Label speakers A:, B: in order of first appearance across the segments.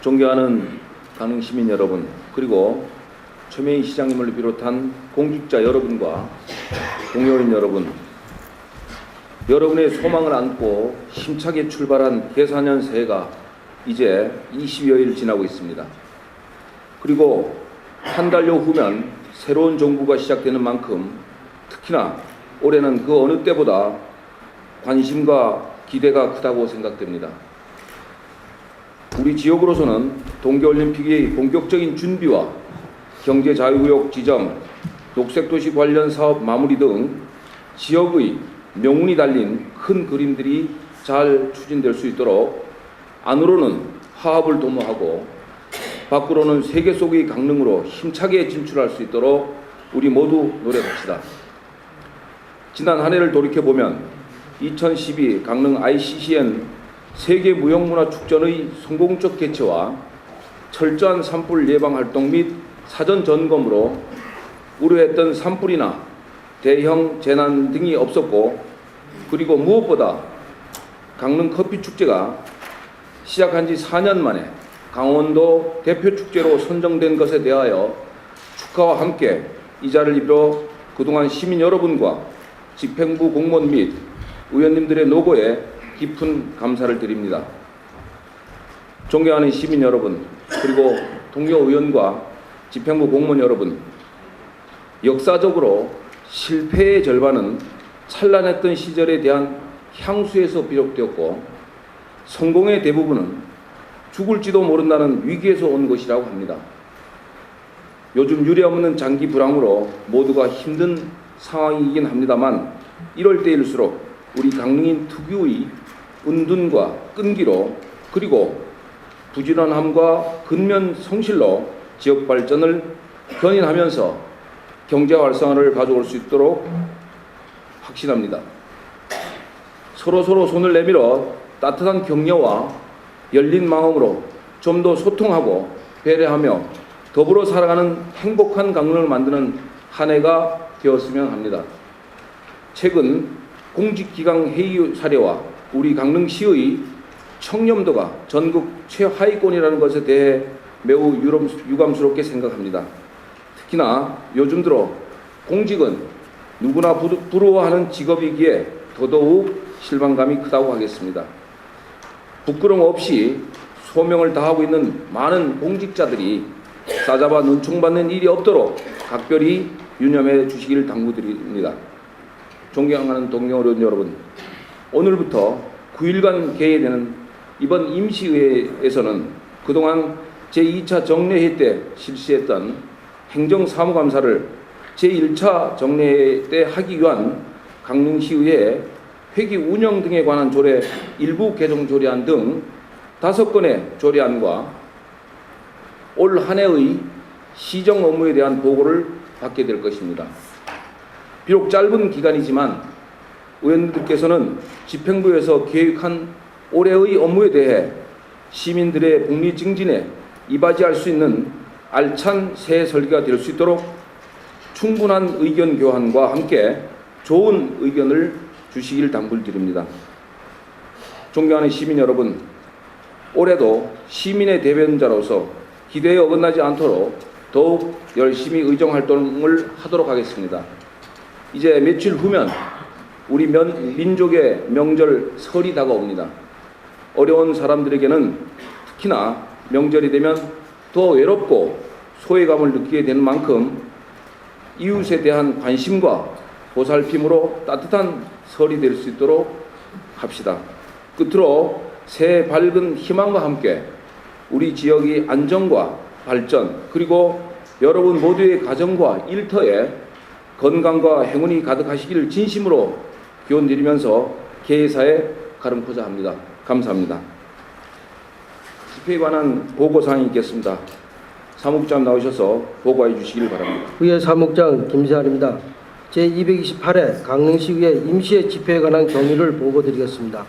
A: 존경하는 강릉시민 여러분, 그리고 최명희 시장님을 비롯한 공직자 여러분과 동료인 여러분, 여러분의 소망을 안고 힘차게 출발한 개사년 새해가 이제 20여일 지나고 있습니다. 그리고 한 달여 후면 새로운 정부가 시작되는 만큼 특히나 올해는 그 어느 때보다 관심과 기대가 크다고 생각됩니다. 우리 지역으로서는 동계올림픽의 본격적인 준비와 경제자유구역 지정, 녹색도시 관련 사업 마무리 등 지역의 명운이 달린 큰 그림들이 잘 추진될 수 있도록 안으로는 화합을 도모하고 밖으로는 세계 속의 강릉으로 힘차게 진출할 수 있도록 우리 모두 노력합시다. 지난 한 해를 돌이켜보면 2012 강릉 ICCN 세계무형문화축전의 성공적 개최와 철저한 산불 예방 활동 및 사전 점검으로 우려했던 산불이나 대형 재난 등이 없었고, 그리고 무엇보다 강릉 커피축제가 시작한 지 4년 만에 강원도 대표축제로 선정된 것에 대하여 축하와 함께 이 자리를 빌어 그동안 시민 여러분과 집행부 공무원 및 의원님들의 노고에 깊은 감사를 드립니다. 존경하는 시민 여러분, 그리고 동료 의원과 집행부 공무원 여러분, 역사적으로 실패의 절반은 찬란했던 시절에 대한 향수에서 비롯되었고, 성공의 대부분은 죽을지도 모른다는 위기에서 온 것이라고 합니다. 요즘 유례없는 장기 불황으로 모두가 힘든 상황이긴 합니다만, 이럴 때일수록 우리 강릉인 특유의 은둔과 끈기로, 그리고 부지런함과 근면 성실로 지역 발전을 견인하면서 경제 활성화를 가져올 수 있도록 확신합니다. 서로 손을 내밀어 따뜻한 격려와 열린 마음으로 좀 더 소통하고 배려하며 더불어 살아가는 행복한 강릉을 만드는 한 해가 되었으면 합니다. 최근 공직기강 회의 사례와 우리 강릉시의 청렴도가 전국 최하위권이라는 것에 대해 매우 유감스럽게 생각합니다. 특히나 요즘 들어 공직은 누구나 부러워하는 직업이기에 더더욱 실망감이 크다고 하겠습니다. 부끄럼 없이 소명을 다하고 있는 많은 공직자들이 싸잡아 눈총받는 일이 없도록 각별히 유념해 주시기를 당부드립니다. 존경하는 동료 의원 여러분, 오늘부터 9일간 개회되는 이번 임시의회에서는 그동안 제2차 정례회 때 실시했던 행정사무감사를 제1차 정례회 때 하기 위한 강릉시의회 회기 운영 등에 관한 조례 일부 개정 조례안 등 5건의 조례안과 올 한 해의 시정 업무에 대한 보고를 받게 될 것입니다. 비록 짧은 기간이지만 의원님들께서는 집행부에서 계획한 올해의 업무에 대해 시민들의 복리 증진에 이바지할 수 있는 알찬 새해 설계가 될 수 있도록 충분한 의견 교환과 함께 좋은 의견을 주시길 당부드립니다. 존경하는 시민 여러분, 올해도 시민의 대변자로서 기대에 어긋나지 않도록 더욱 열심히 의정활동을 하도록 하겠습니다. 이제 며칠 후면 우리 민족의 명절 설이 다가옵니다. 어려운 사람들에게는 특히나 명절이 되면 더 외롭고 소외감을 느끼게 되는 만큼 이웃에 대한 관심과 보살핌으로 따뜻한 설이 될 수 있도록 합시다. 끝으로 새해 밝은 희망과 함께 우리 지역의 안정과 발전, 그리고 여러분 모두의 가정과 일터에 건강과 행운이 가득하시기를 진심으로 기원드리면서 개회사에 가름코자 합니다. 감사합니다. 집회에 관한 보고사항이 있겠습니다. 사무국장 나오셔서 보고해 주시길 바랍니다.
B: 의회 사무국장 김세환입니다. 제228회 강릉시의회 임시회 집회에 관한 경위를 보고드리겠습니다.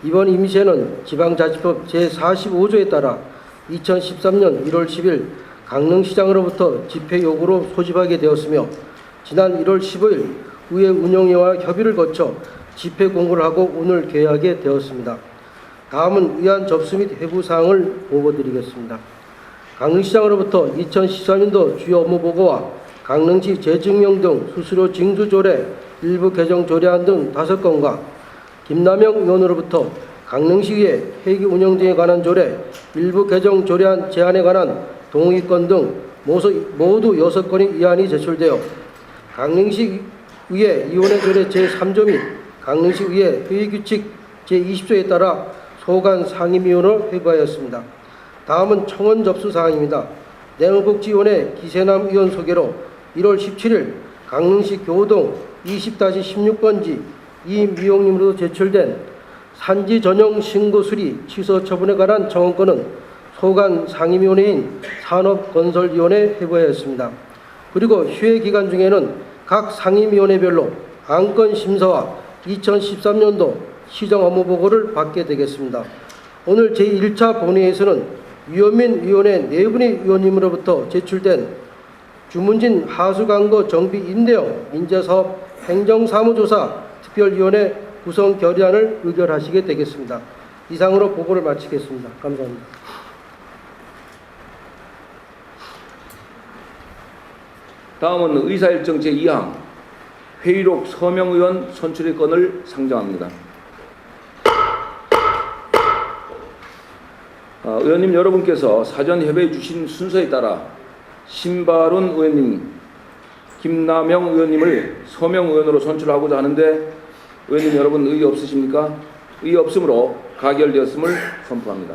B: 이번 임시회는 지방자치법 제45조에 따라 2013년 1월 10일 강릉시장으로부터 집회 요구로 소집하게 되었으며, 지난 1월 15일 의회 운영위와 협의를 거쳐 집회 공고를 하고 오늘 개하게 되었습니다. 다음은 의안 접수 및 회부 사항을 보고드리겠습니다. 강릉시장으로부터 2013년도 주요 업무 보고와 강릉시 재증명 등 수수료 징수 조례 일부 개정 조례안 등 5건과 김남영 의원으로부터 강릉시의회 회계 운영 등에 관한 조례 일부 개정 조례안 제안에 관한 동의권 등 모두 6건의 의안이 제출되어 강릉시의회 위원회 조례 제3조 및 강릉시의회 회의규칙 제20조에 따라 소관 상임위원을 회부하였습니다. 다음은 청원 접수 사항입니다. 내무복지위원회 기세남 의원 소개로 1월 17일 강릉시 교동 20-16번지 이미용님으로 제출된 산지 전용 신고 수리 취소 처분에 관한 청원권은 소관 상임위원회인 산업건설위원회에 회부하였습니다. 그리고 휴회 기간 중에는 각 상임위원회별로 안건 심사와 2013년도 시정 업무 보고를 받게 되겠습니다. 오늘 제1차 본회의에서는 유현민 위원회 4분의 위원님으로부터 제출된 주문진 하수광고 정비 임대형 민자사업 행정사무조사 특별위원회 구성 결의안을 의결하시게 되겠습니다. 이상으로 보고를 마치겠습니다. 감사합니다.
A: 다음은 의사일정 제2항 회의록 서명의원 선출의 건을 상정합니다. 의원님 여러분께서 사전 협의해 주신 순서에 따라 신바론 의원님, 김남영 의원님을 서명 의원으로 선출하고자 하는데 의원님 여러분 의의 없으십니까? 의의 없으므로 가결되었음을 선포합니다.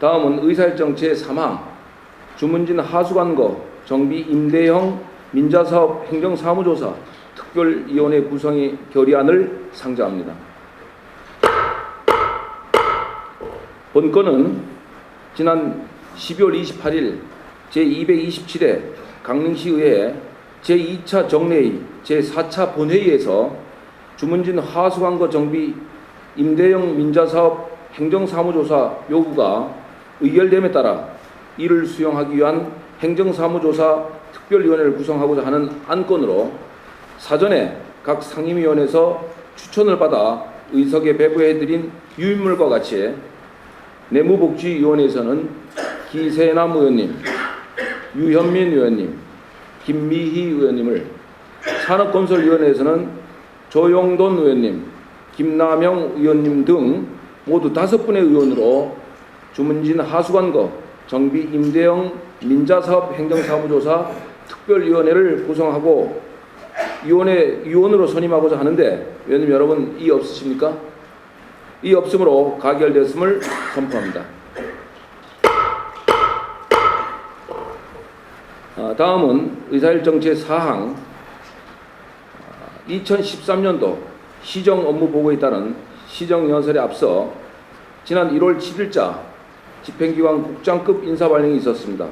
A: 다음은 의사일정 제3항 주문진 하수관거 정비 임대형 민자사업 행정사무조사 특별위원회 구성의 결의안을 상정합니다. 본건은 지난 12월 28일 제227회 강릉시의회 제2차 정례의 제4차 본회의에서 주문진 하수관거 정비 임대형 민자사업 행정사무조사 요구가 의결됨에 따라 이를 수용하기 위한 행정사무조사 특별위원회를 구성하고자 하는 안건으로 사전에 각 상임위원회에서 추천을 받아 의석에 배부해드린 유인물과 같이 내무복지위원회에서는 기세남 의원님, 유현민 의원님, 김미희 의원님을, 산업건설위원회에서는 조용돈 의원님, 김남영 의원님 등 모두 5분의 의원으로 주문진 하수관거 정비 임대형 민자사업 행정사무조사 특별위원회를 구성하고 위원으로 선임하고자 하는데 의원님 여러분 이의 없으십니까? 이의 없으므로 가결됐음을 선포합니다. 다음은 의사일정 제4항 2013년도 시정 업무 보고에 따른 시정연설에 앞서 지난 1월 7일자 집행기관 국장급 인사 발령이 있었습니다.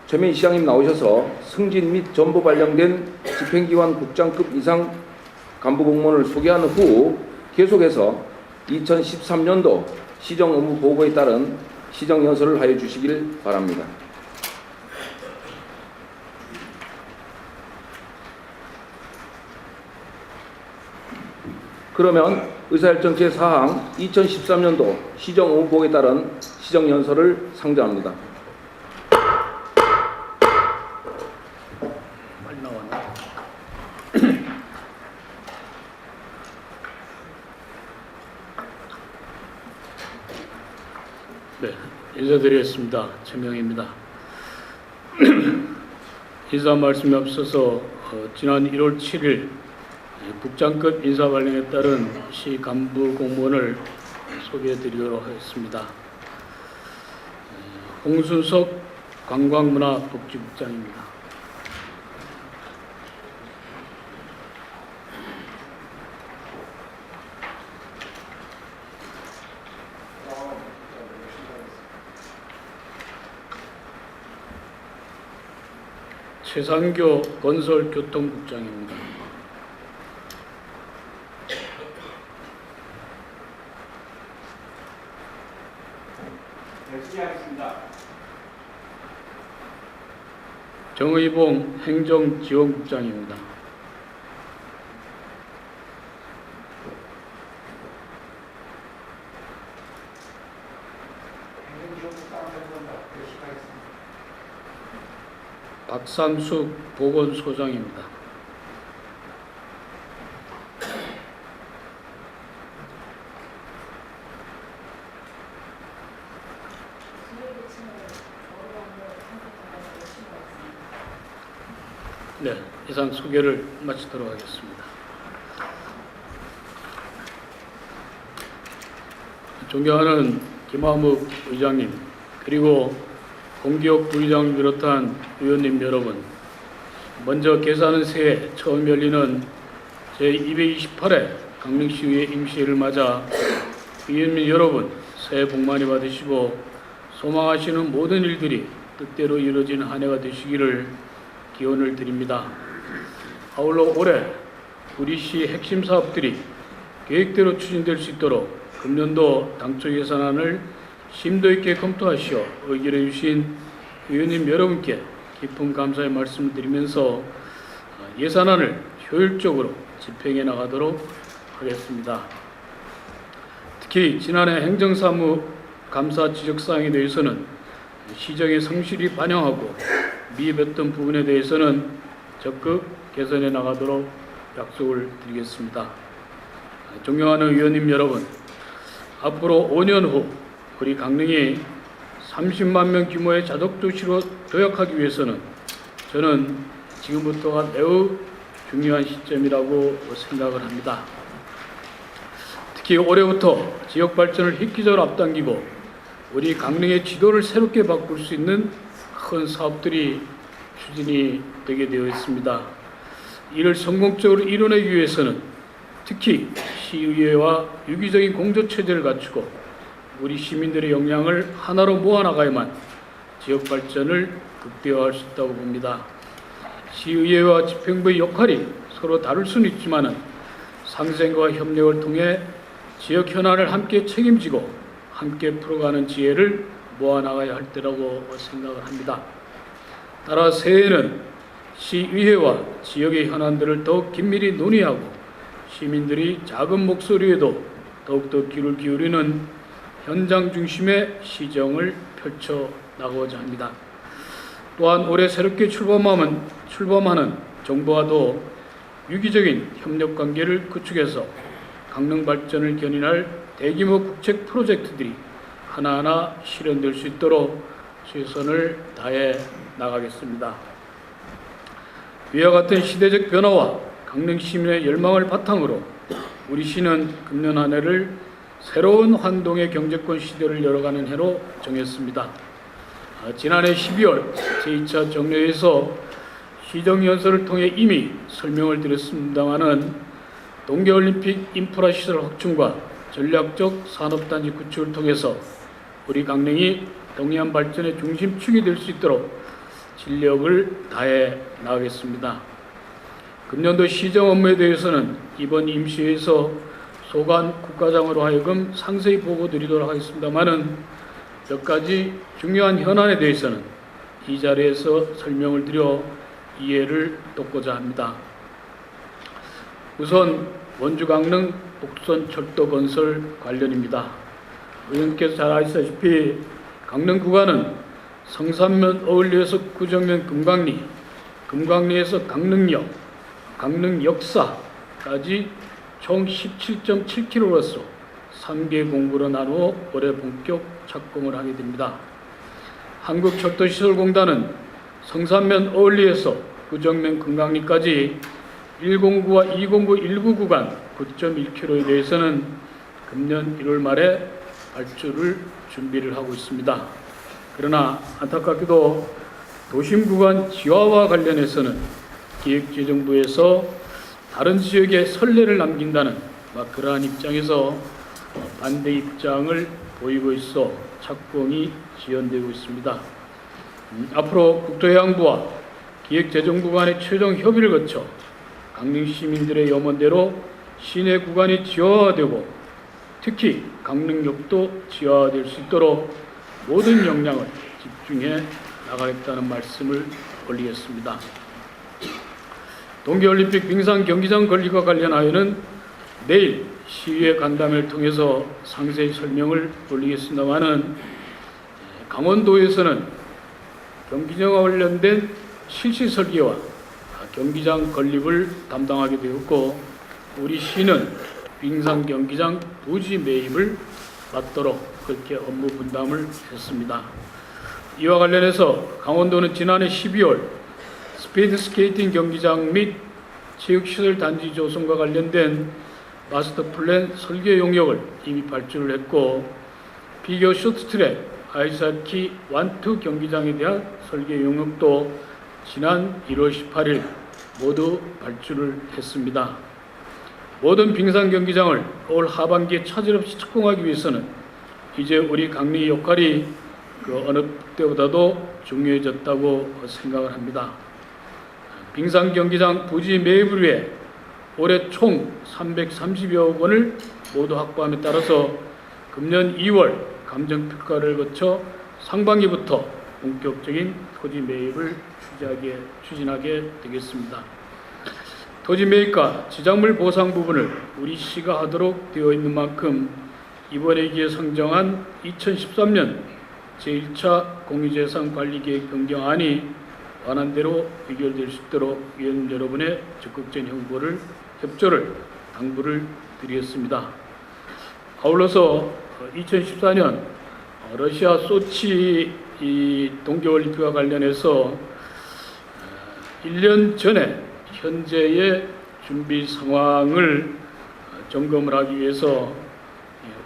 A: 최민 시장님 나오셔서 승진 및 전부 발령된 집행기관 국장급 이상 간부 공무원을 소개한 후 계속해서 2013년도 시정 업무 보고에 따른 시정연설을 하여 주시길 바랍니다. 그러면 의사일정 제4항 2013년도 시정 업무 보고에 따른 시정연설을 상정합니다.
C: 빨리 나왔네. 네, 인사드리겠습니다. 최명희입니다. 인사 말씀에 앞서서 지난 1월 7일 국장급 인사 발령에 따른 시 간부 공무원을 소개해드리도록 하겠습니다. 홍순석 관광문화복지국장입니다. 최상교 건설교통국장입니다. 정의봉 행정지원국장입니다. 박삼숙 보건소장입니다. 네, 이상 소개를 마치도록 하겠습니다. 존경하는 김화묵 의장님, 그리고 공기업 부의장을 비롯한 의원님 여러분, 먼저 계산은 새해 처음 열리는 제228회 강릉시의회 임시회를 맞아 의원님 여러분 새해 복 많이 받으시고 소망하시는 모든 일들이 뜻대로 이루어지는 한 해가 되시기를 기원을 드립니다. 아울러 올해 우리 시 핵심 사업들이 계획대로 추진될 수 있도록 금년도 당초 예산안을 심도 있게 검토하시어 의결해 주신 의원님 여러분께 깊은 감사의 말씀을 드리면서 예산안을 효율적으로 집행해 나가도록 하겠습니다. 특히 지난해 행정사무 감사 지적사항에 대해서는 시정에 성실히 반영하고 미흡했던 부분에 대해서는 적극 개선해 나가도록 약속을 드리겠습니다. 존경하는 의원님 여러분, 앞으로 5년 후 우리 강릉이 30만 명 규모의 자덕도시로 도약하기 위해서는 저는 지금부터가 매우 중요한 시점이라고 생각을 합니다. 특히 올해부터 지역 발전을 획기적으로 앞당기고 우리 강릉의 지도를 새롭게 바꿀 수 있는 큰 사업들이 추진이 되게 되어 있습니다. 이를 성공적으로 이뤄내기 위해서는 특히 시의회와 유기적인 공조체제를 갖추고 우리 시민들의 역량을 하나로 모아나가야만 지역 발전을 극대화할 수 있다고 봅니다. 시의회와 집행부의 역할이 서로 다를 수는 있지만 상생과 협력을 통해 지역 현안을 함께 책임지고 함께 풀어가는 지혜를 모아나가야 할 때라고 생각을 합니다. 따라 새해에는 시의회와 지역의 현안들을 더욱 긴밀히 논의하고 시민들이 작은 목소리에도 더욱더 귀를 기울이는 현장 중심의 시정을 펼쳐 나가고자 합니다. 또한 올해 새롭게 출범하는 정부와도 유기적인 협력 관계를 구축해서 강릉 발전을 견인할 대규모 국책 프로젝트들이 하나하나 실현될 수 있도록 최선을 다해 나가겠습니다. 위와 같은 시대적 변화와 강릉 시민의 열망을 바탕으로 우리 시는 금년 한 해를 새로운 환동의 경제권 시대를 열어가는 해로 정했습니다. 지난해 12월 제2차 정례에서 시정연설을 통해 이미 설명을 드렸습니다마는 동계올림픽 인프라시설 확충과 전략적 산업단지 구축을 통해서 우리 강릉이 동해안 발전의 중심축이 될 수 있도록 진력을 다해 나가겠습니다. 금년도 시정 업무에 대해서는 이번 임시회에서 소관 국가장으로 하여금 상세히 보고 드리도록 하겠습니다마는 몇 가지 중요한 현안에 대해서는 이 자리에서 설명을 드려 이해를 돕고자 합니다. 우선 원주 강릉 복선 철도 건설 관련입니다. 의원께서 잘 아시다시피 강릉 구간은 성산면 어울리에서 구정면 금강리, 금강리에서 강릉역, 강릉역사까지 총 17.7km로서 3개 공구로 나누어 올해 본격 착공을 하게 됩니다. 한국철도시설공단은 성산면 어울리에서 구정면 금강리까지 109와 209 일부 구간 9.1km에 대해서는 금년 1월 말에 발주를 준비를 하고 있습니다. 그러나 안타깝게도 도심 구간 지하와 관련해서는 기획재정부에서 다른 지역에 선례를 남긴다는 그러한 입장에서 반대 입장을 보이고 있어 착공이 지연되고 있습니다. 앞으로 국토해양부와 기획재정부 간의 최종 협의를 거쳐 강릉 시민들의 염원대로 시내 구간이 지하화되고 특히 강릉역도 지하화될 수 있도록 모든 역량을 집중해 나가겠다는 말씀을 올리겠습니다. 동계올림픽 빙상 경기장 건립과 관련하여는 내일 시의회 간담회를 통해서 상세히 설명을 올리겠습니다마는 강원도에서는 경기장과 관련된 실시 설계와 경기장 건립을 담당하게 되었고 우리 시는 빙상 경기장 부지 매입을 맡도록 그렇게 업무 분담을 했습니다. 이와 관련해서 강원도는 지난해 12월 스피드 스케이팅 경기장 및 체육시설 단지 조성과 관련된 마스터 플랜 설계 용역을 이미 발주를 했고 피겨 쇼트트랙, 아이스하키 1, 2 경기장에 대한 설계 용역도 지난 1월 18일 모두 발주를 했습니다. 모든 빙상 경기장을 올 하반기에 차질 없이 착공하기 위해서는 이제 우리 강릉의 역할이 그 어느 때보다도 중요해졌다고 생각을 합니다. 빙상 경기장 부지 매입을 위해 올해 총 330여 원을 모두 확보함에 따라서 금년 2월 감정평가를 거쳐 상반기부터 본격적인 토지 매입을 추진하게 되겠습니다. 토지 매입과 지작물 보상 부분을 우리 시가 하도록 되어 있는 만큼 이번에 기에 상정한 2013년 제1차 공유재산관리계획 변경안이 완안대로 의결될 수 있도록 위원 여러분의 적극적인 협조를 당부를 드리겠습니다. 아울러서 2014년 러시아 소치 동계올림픽과 관련해서 1년 전에 현재의 준비 상황을 점검을 하기 위해서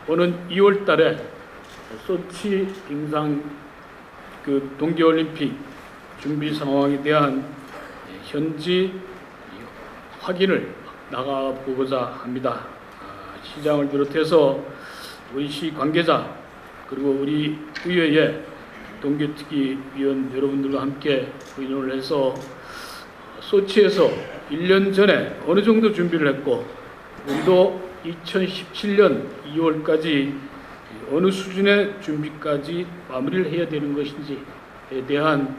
C: 오는 2월 달에 소치 빙상 동계올림픽 준비 상황에 대한 현지 확인을 나가보고자 합니다. 시장을 비롯해서 우리 시 관계자 그리고 우리 의회의 동계특위위원 여러분들과 함께 의논을 해서 소치에서 1년 전에 어느 정도 준비를 했고 우리도 2017년 2월까지 어느 수준의 준비까지 마무리를 해야 되는 것인지에 대한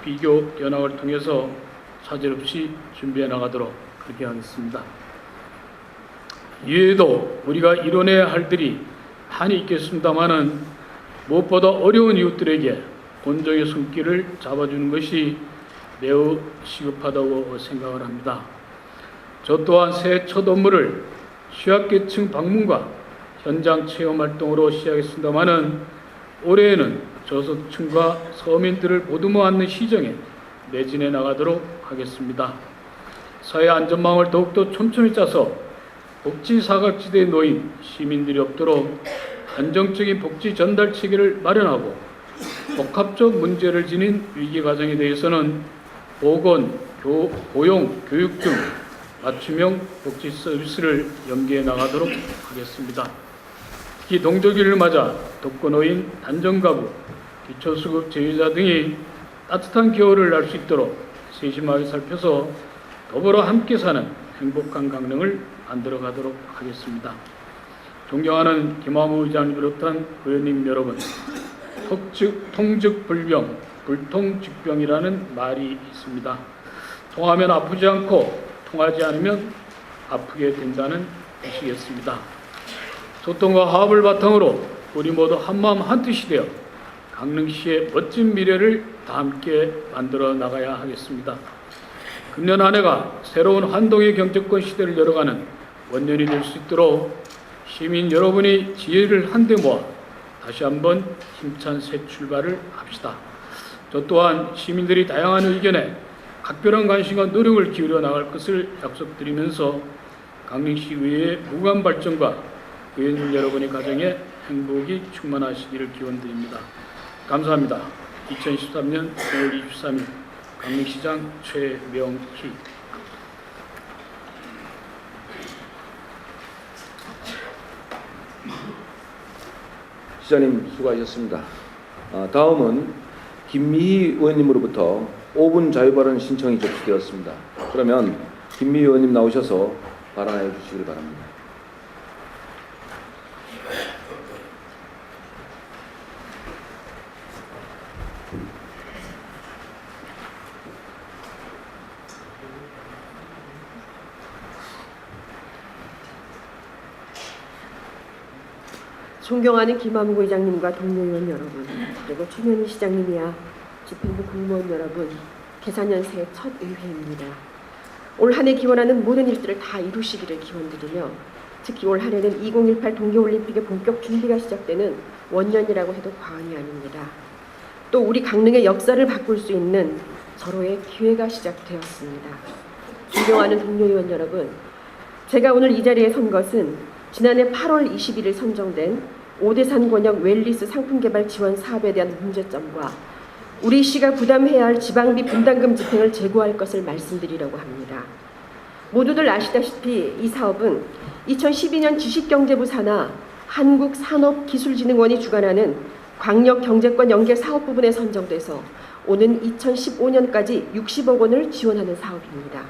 C: 비교 견학을 통해서 차질 없이 준비해 나가도록 그렇게 하겠습니다. 이외에도 우리가 이뤄내야 할 일이 많이 있겠습니다마는 무엇보다 어려운 이웃들에게 온종의 손길을 잡아주는 것이 매우 시급하다고 생각을 합니다. 저 또한 새해 첫 업무를 취약계층 방문과 현장 체험 활동으로 시작했습니다마는 올해에는 저소득층과 서민들을 보듬어 안는 시정에 매진해 나가도록 하겠습니다. 사회 안전망을 더욱더 촘촘히 짜서 복지 사각지대에 놓인 시민들이 없도록 안정적인 복지 전달 체계를 마련하고 복합적 문제를 지닌 위기 과정에 대해서는 보건, 고용, 교육 등 맞춤형 복지 서비스를 연계해 나가도록 하겠습니다. 특히 동절기를 맞아 독거노인, 단정가구, 기초수급 제휴자 등이 따뜻한 겨울을 날 수 있도록 세심하게 살펴서 더불어 함께 사는 행복한 강릉을 만들어가도록 하겠습니다. 존경하는 김화무 의장을 비롯한 의원님 여러분, 통즉불병, 불통직병이라는 말이 있습니다. 통하면 아프지 않고 통하지 않으면 아프게 된다는 뜻이겠습니다. 소통과 화합을 바탕으로 우리 모두 한마음 한뜻이 되어 강릉시의 멋진 미래를 다 함께 만들어 나가야 하겠습니다. 금년 한 해가 새로운 환동의 경제권 시대를 열어가는 원년이 될 수 있도록 시민 여러분이 지혜를 한데 모아 다시 한번 힘찬 새 출발을 합시다. 저 또한 시민들이 다양한 의견에 각별한 관심과 노력을 기울여 나갈 것을 약속드리면서 강릉시 의회의 무관 발전과 의원 여러분의 가정에 행복이 충만하시기를 기원드립니다. 감사합니다. 2013년 5월 23일 강릉시장 최명희.
A: 시장님 수고하셨습니다. 다음은 김미희 의원님으로부터 5분 자유발언 신청이 접수되었습니다. 그러면 김미희 의원님 나오셔서 발언해 주시길 바랍니다.
D: 존경하는 김한국 의장님과 동료 의원 여러분, 그리고 최면희 시장님이야 집행부 공무원 여러분, 계산연세의 첫 의회입니다. 올 한 해 기원하는 모든 일들을 다 이루시기를 기원드리며, 특히 올 한 해는 2018 동계올림픽의 본격 준비가 시작되는 원년이라고 해도 과언이 아닙니다. 또 우리 강릉의 역사를 바꿀 수 있는 절호의 기회가 시작되었습니다. 존경하는 동료 의원 여러분, 제가 오늘 이 자리에 선 것은 지난해 8월 21일 선정된 오대산 권역 웰리스 상품개발 지원 사업에 대한 문제점과 우리 시가 부담해야 할 지방비 분담금 집행을 제고할 것을 말씀드리려고 합니다. 모두들 아시다시피 이 사업은 2012년 지식경제부 산하 한국산업기술진흥원이 주관하는 광역경제권 연계 사업 부분에 선정돼서 오는 2015년까지 60억 원을 지원하는 사업입니다.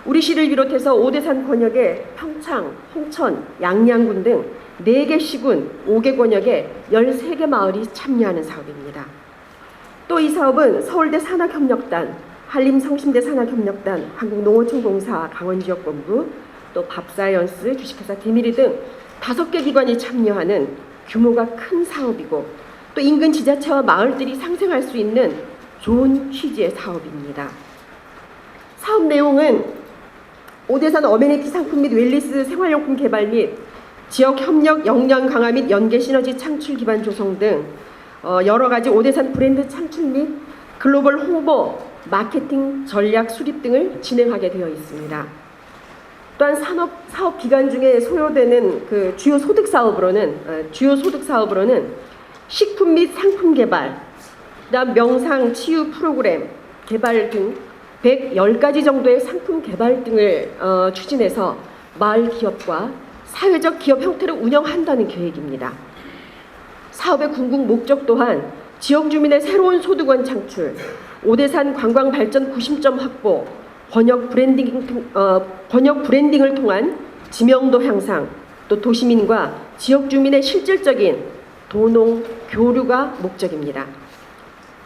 D: 우리 시를 비롯해서 오대산 권역의 평창, 홍천, 양양군 등 4개 시군, 5개 권역의 13개 마을이 참여하는 사업입니다. 또 이 사업은 서울대 산학협력단, 한림성심대 산학협력단, 한국농어촌공사 강원지역본부, 또 밥사이언스, 주식회사 디미리 등 5개 기관이 참여하는 규모가 큰 사업이고, 또 인근 지자체와 마을들이 상생할 수 있는 좋은 취지의 사업입니다. 사업 내용은 오대산 어메니티 상품 및 웰리스 생활용품 개발 및 지역 협력 역량 강화 및 연계 시너지 창출 기반 조성 등 여러 가지 오대산 브랜드 창출 및 글로벌 홍보, 마케팅 전략 수립 등을 진행하게 되어 있습니다. 또한 사업 기간 중에 소요되는 그 주요 소득 사업으로는 식품 및 상품 개발, 그다음 명상 치유 프로그램 개발 등 110가지 정도의 상품 개발 등을 추진해서 마을 기업과 사회적 기업 형태로 운영한다는 계획입니다. 사업의 궁극 목적 또한 지역 주민의 새로운 소득원 창출, 오대산 관광 발전 구심점 확보, 번역 브랜딩을 통한 지명도 향상, 또 도시민과 지역 주민의 실질적인 도농 교류가 목적입니다.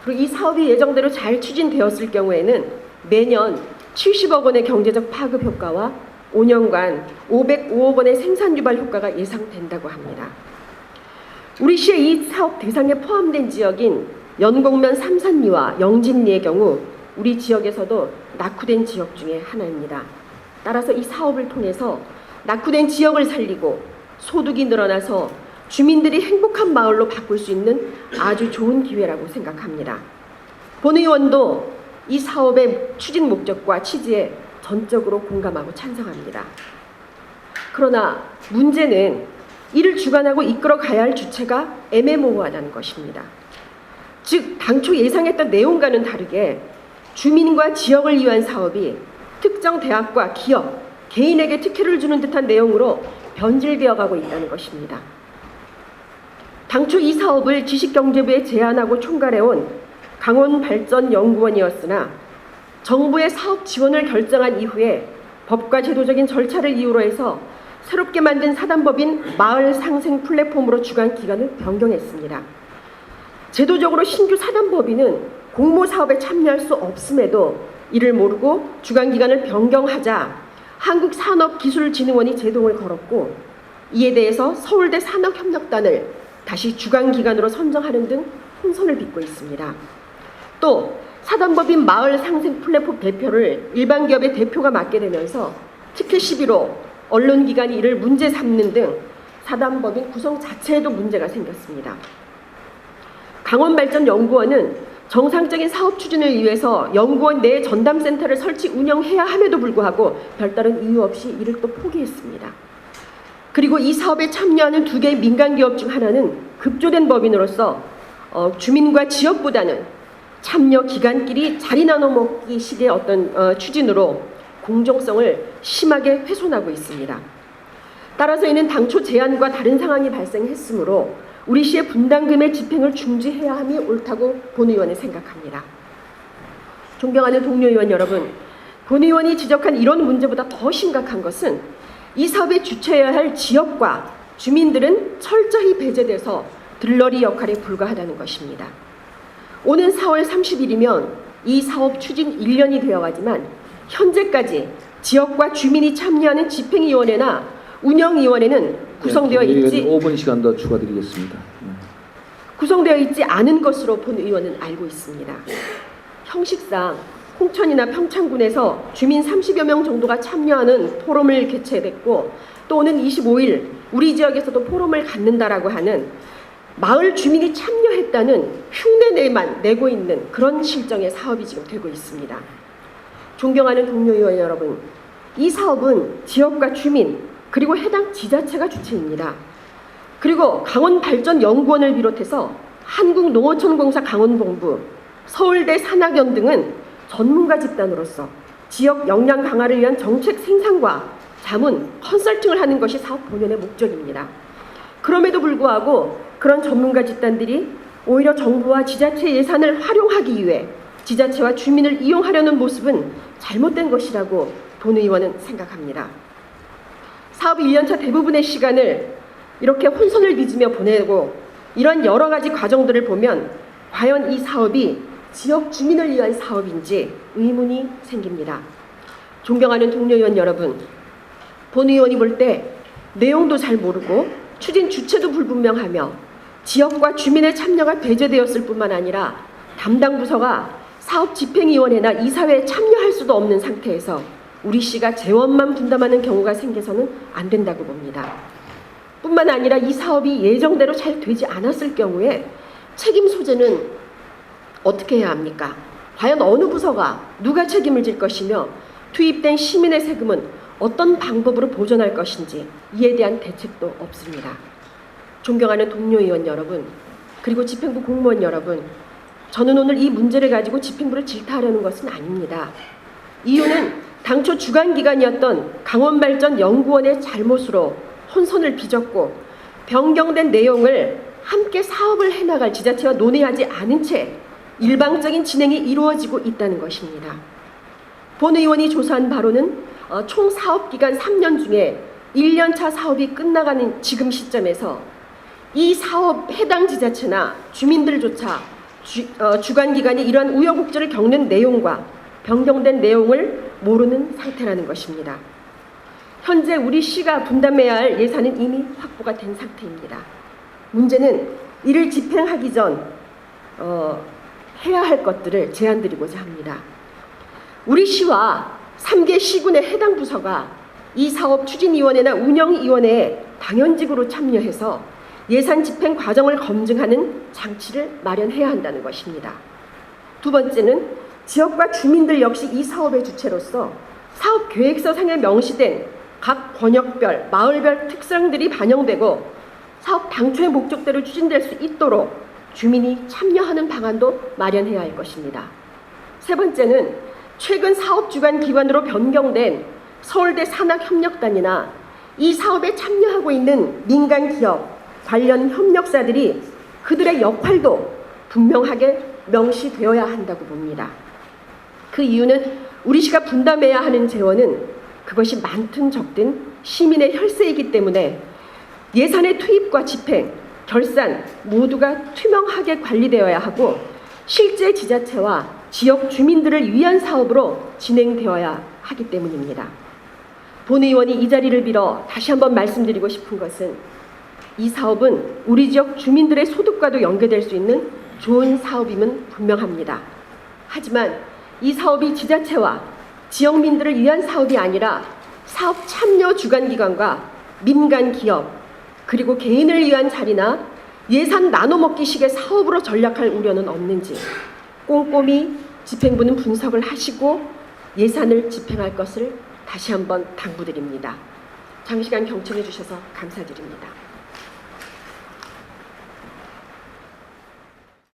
D: 그리고 이 사업이 예정대로 잘 추진되었을 경우에는 매년 70억 원의 경제적 파급 효과와 5년간 505억 원의 생산 유발 효과가 예상된다고 합니다. 우리 시의 이 사업 대상에 포함된 지역인 연곡면 삼산리와 영진리의 경우 우리 지역에서도 낙후된 지역 중에 하나입니다. 따라서 이 사업을 통해서 낙후된 지역을 살리고 소득이 늘어나서 주민들이 행복한 마을로 바꿀 수 있는 아주 좋은 기회라고 생각합니다. 본 의원도 이 사업의 추진 목적과 취지에 전적으로 공감하고 찬성합니다. 그러나 문제는 이를 주관하고 이끌어 가야 할 주체가 애매모호하다는 것입니다. 즉 당초 예상했던 내용과는 다르게 주민과 지역을 위한 사업이 특정 대학과 기업, 개인에게 특혜를 주는 듯한 내용으로 변질되어 가고 있다는 것입니다. 당초 이 사업을 지식경제부에 제안하고 총괄해온 강원발전연구원이었으나 정부의 사업 지원을 결정한 이후에 법과 제도적인 절차를 이유로 해서 새롭게 만든 사단법인 마을 상생 플랫폼으로 주관 기간을 변경했습니다. 제도적으로 신규 사단법인은 공모 사업에 참여할 수 없음에도 이를 모르고 주관 기간을 변경하자 한국산업기술진흥원이 제동을 걸었고, 이에 대해서 서울대 산학협력단을 다시 주관 기관으로 선정하는 등 혼선을 빚고 있습니다. 또 사단법인 마을 상생 플랫폼 대표를 일반 기업의 대표가 맡게 되면서 특혜 시비로 언론기관이 이를 문제 삼는 등 사단법인 구성 자체에도 문제가 생겼습니다. 강원발전연구원은 정상적인 사업 추진을 위해서 연구원 내 전담센터를 설치 운영해야 함에도 불구하고 별다른 이유 없이 이를 또 포기했습니다. 그리고 이 사업에 참여하는 2개의 민간기업 중 하나는 급조된 법인으로서 주민과 지역보다는 참여 기관끼리 자리 나눠 먹기 식의 어떤 추진으로 공정성을 심하게 훼손하고 있습니다. 따라서 이는 당초 제안과 다른 상황이 발생했으므로 우리 시의 분담금의 집행을 중지해야 함이 옳다고 본 의원은 생각합니다. 존경하는 동료 의원 여러분, 본 의원이 지적한 이런 문제보다 더 심각한 것은 이 사업의 주체여야 할 지역과 주민들은 철저히 배제돼서 들러리 역할에 불과하다는 것입니다. 오는 4월 30일이면 이 사업 추진 1년이 되어가지만 현재까지 지역과 주민이 참여하는 집행위원회나 운영위원회는 구성되어
A: 네,
D: 있지
A: 5분 시간 더 추가드리겠습니다.
D: 구성되어 있지 않은 것으로 본 의원은 알고 있습니다. 형식상 홍천이나 평창군에서 주민 30여 명 정도가 참여하는 포럼을 개최했고 또 오는 25일 우리 지역에서도 포럼을 갖는다라고 하는 마을 주민이 참여했다는 흉내내만 내고 있는 그런 실정의 사업이 지금 되고 있습니다. 존경하는 동료 의원 여러분, 이 사업은 지역과 주민 그리고 해당 지자체가 주체입니다. 그리고 강원발전연구원을 비롯해서 한국농어촌공사 강원본부, 서울대 산학연 등은 전문가 집단으로서 지역 역량 강화를 위한 정책 생산과 자문, 컨설팅을 하는 것이 사업 본연의 목적입니다. 그럼에도 불구하고 그런 전문가 집단들이 오히려 정부와 지자체 예산을 활용하기 위해 지자체와 주민을 이용하려는 모습은 잘못된 것이라고 본 의원은 생각합니다. 사업 1년차 대부분의 시간을 이렇게 혼선을 빚으며 보내고 이런 여러 가지 과정들을 보면 과연 이 사업이 지역 주민을 위한 사업인지 의문이 생깁니다. 존경하는 동료 의원 여러분, 본 의원이 볼 때 내용도 잘 모르고 추진 주체도 불분명하며 지역과 주민의 참여가 배제되었을 뿐만 아니라 담당 부서가 사업 집행위원회나 이사회에 참여할 수도 없는 상태에서 우리 시가 재원만 분담하는 경우가 생겨서는 안 된다고 봅니다. 뿐만 아니라 이 사업이 예정대로 잘 되지 않았을 경우에 책임 소재는 어떻게 해야 합니까? 과연 어느 부서가 누가 책임을 질 것이며 투입된 시민의 세금은 어떤 방법으로 보전할 것인지 이에 대한 대책도 없습니다. 존경하는 동료 의원 여러분, 그리고 집행부 공무원 여러분, 저는 오늘 이 문제를 가지고 집행부를 질타하려는 것은 아닙니다. 이유는 당초 주관기관이었던 강원발전연구원의 잘못으로 혼선을 빚었고 변경된 내용을 함께 사업을 해나갈 지자체와 논의하지 않은 채 일방적인 진행이 이루어지고 있다는 것입니다. 본 의원이 조사한 바로는 총 사업기간 3년 중에 1년차 사업이 끝나가는 지금 시점에서 이 사업 해당 지자체나 주민들조차 주관기관이 이러한 우여곡절을 겪는 내용과 변경된 내용을 모르는 상태라는 것입니다. 현재 우리 시가 분담해야 할 예산은 이미 확보가 된 상태입니다. 문제는 이를 집행하기 전 해야 할 것들을 제안드리고자 합니다. 우리 시와 3개 시군의 해당 부서가 이 사업 추진위원회나 운영위원회에 당연직으로 참여해서 예산 집행 과정을 검증하는 장치를 마련해야 한다는 것입니다. 두 번째는 지역과 주민들 역시 이 사업의 주체로서 사업 계획서상에 명시된 각 권역별, 마을별 특성들이 반영되고 사업 당초의 목적대로 추진될 수 있도록 주민이 참여하는 방안도 마련해야 할 것입니다. 세 번째는 최근 사업주관 기관으로 변경된 서울대 산학협력단이나 이 사업에 참여하고 있는 민간기업, 관련 협력사들이 그들의 역할도 분명하게 명시되어야 한다고 봅니다. 그 이유는 우리 시가 분담해야 하는 재원은 그것이 많든 적든 시민의 혈세이기 때문에 예산의 투입과 집행, 결산 모두가 투명하게 관리되어야 하고 실제 지자체와 지역 주민들을 위한 사업으로 진행되어야 하기 때문입니다. 본 의원이 이 자리를 빌어 다시 한번 말씀드리고 싶은 것은 이 사업은 우리 지역 주민들의 소득과도 연계될 수 있는 좋은 사업임은 분명합니다. 하지만 이 사업이 지자체와 지역민들을 위한 사업이 아니라 사업 참여 주관기관과 민간 기업 그리고 개인을 위한 자리나 예산 나눠먹기식의 사업으로 전락할 우려는 없는지 꼼꼼히 집행부는 분석을 하시고 예산을 집행할 것을 다시 한번 당부드립니다. 장시간 경청해 주셔서 감사드립니다.